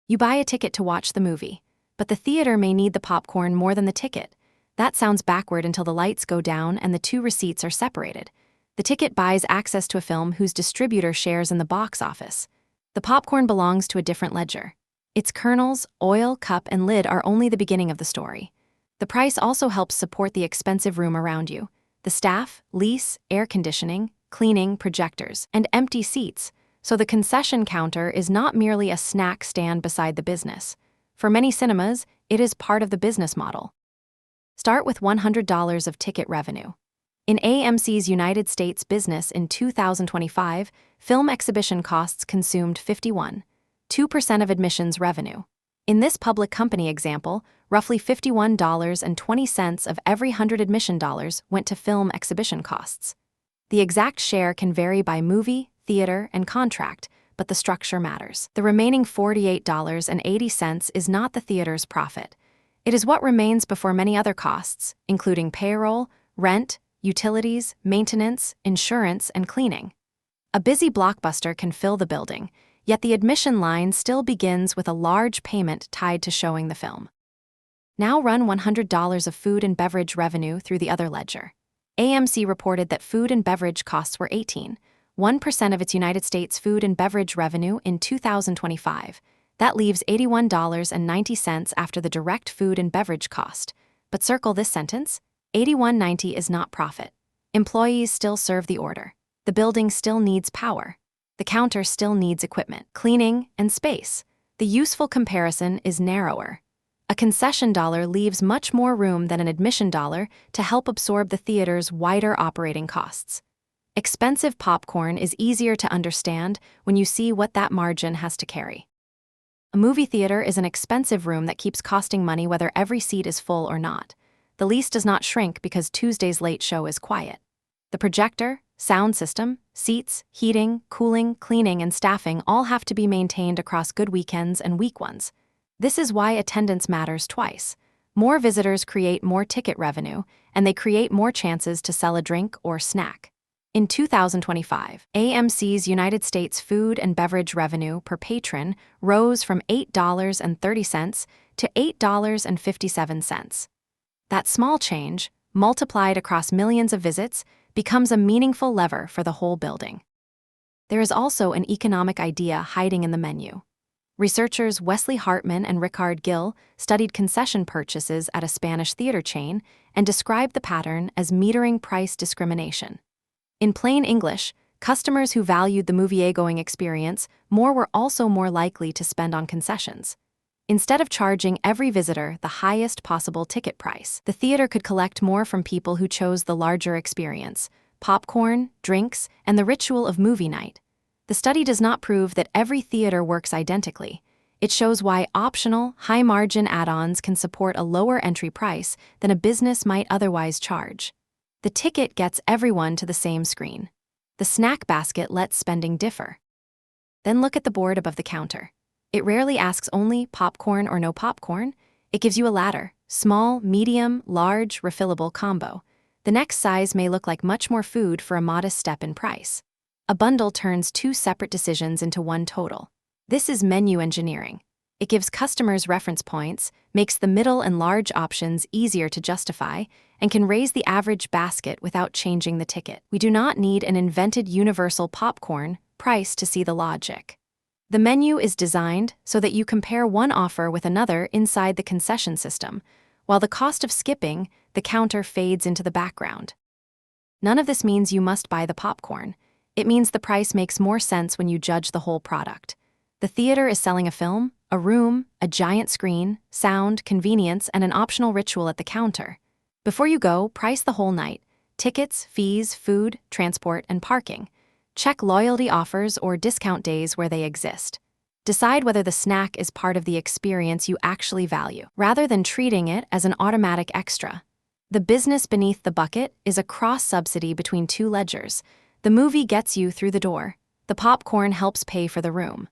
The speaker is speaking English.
You buy a ticket to watch the movie, but the theater may need the popcorn more than the ticket. That sounds backward until the lights go down and the two receipts are separated. The ticket buys access to a film whose distributor shares in the box office. The popcorn belongs to a different ledger. Its kernels, oil, cup, and lid are only the beginning of the story. The price also helps support the expensive room around you. The staff, lease, air conditioning, cleaning, projectors, and empty seats. So the concession counter is not merely a snack stand beside the business. For many cinemas, it is part of the business model. Start with $100 of ticket revenue. In AMC's United States business in 2025, film exhibition costs consumed 51.2% of admissions revenue. In this public company example, roughly $51.20 of every 100 admission dollars went to film exhibition costs. The exact share can vary by movie, theater, and contract, but the structure matters. The remaining $48.80 is not the theater's profit. It is what remains before many other costs, including payroll, rent, utilities, maintenance, insurance, and cleaning. A busy blockbuster can fill the building, yet the admission line still begins with a large payment tied to showing the film. Now run $100 of food and beverage revenue through the other ledger. AMC reported that food and beverage costs were 18.1% of its United States food and beverage revenue in 2025. That leaves $81.90 after the direct food and beverage cost. But circle this sentence: $81.90 is not profit. Employees still serve the order. The building still needs power. The counter still needs equipment, cleaning, and space. The useful comparison is narrower. A concession dollar leaves much more room than an admission dollar to help absorb the theater's wider operating costs. Expensive popcorn is easier to understand when you see what that margin has to carry. A movie theater is an expensive room that keeps costing money whether every seat is full or not. The lease does not shrink because Tuesday's late show is quiet. The projector, sound system, seats, heating, cooling, cleaning, and staffing all have to be maintained across good weekends and week ones. This is why attendance matters twice. More visitors create more ticket revenue, and they create more chances to sell a drink or snack. In 2025, AMC's United States food and beverage revenue per patron rose from $8.30 to $8.57. That small change, multiplied across millions of visits, becomes a meaningful lever for the whole building. There is also an economic idea hiding in the menu. Researchers Wesley Hartman and Rickard Gill studied concession purchases at a Spanish theater chain and described the pattern as metering price discrimination. In plain English, customers who valued the movie-going experience more were also more likely to spend on concessions. Instead of charging every visitor the highest possible ticket price, the theater could collect more from people who chose the larger experience: popcorn, drinks, and the ritual of movie night. The study does not prove that every theater works identically. It shows why optional, high-margin add-ons can support a lower entry price than a business might otherwise charge. The ticket gets everyone to the same screen. The snack basket lets spending differ. Then look at the board above the counter. It rarely asks only popcorn or no popcorn. It gives you a ladder: small, medium, large, refillable combo. The next size may look like much more food for a modest step in price. A bundle turns two separate decisions into one total. This is menu engineering. It gives customers reference points, makes the middle and large options easier to justify, and can raise the average basket without changing the ticket. We do not need an invented universal popcorn price to see the logic. The menu is designed so that you compare one offer with another inside the concession system, while the cost of skipping the counter fades into the background. None of this means you must buy the popcorn. It means the price makes more sense when you judge the whole product. The theater is selling a film, a room, a giant screen, sound, convenience, and an optional ritual at the counter. Before you go, price the whole night: tickets, fees, food, transport, and parking. Check loyalty offers or discount days where they exist. Decide whether the snack is part of the experience you actually value, rather than treating it as an automatic extra. The business beneath the bucket is a cross-subsidy between two ledgers. The movie gets you through the door. The popcorn helps pay for the room.